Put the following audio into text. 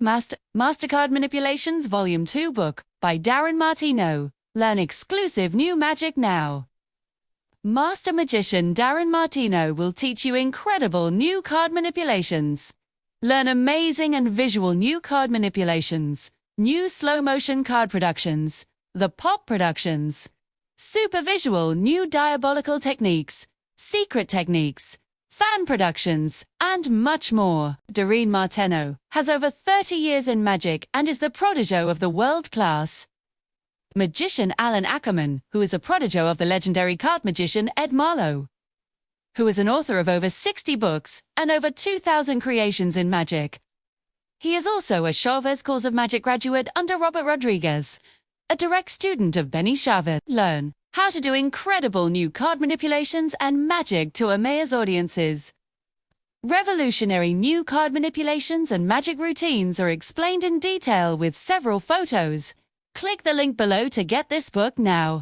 Mastercard Manipulations Volume 2 book by Darin Martineau. Learn exclusive new magic now. Master Magician Darin Martineau will teach you incredible new card manipulations. Learn amazing and visual new card manipulations, new slow-motion card productions, the pop productions, super visual new diabolical techniques, secret techniques, fan productions, and much more. Darin Martineau has over 30 years in magic and is the protégé of the world-class magician Allan Ackerman, who is a protégé of the legendary card magician Ed Marlo, who is an author of over 60 books and over 2,000 creations in magic. He is also a Chavez Course of Magic graduate under Robert Rodriguez, a direct student of Benny Chavez. Learn how to do incredible new card manipulations and magic to amazed audiences. Revolutionary new card manipulations and magic routines are explained in detail with several photos. Click the link below to get this book now.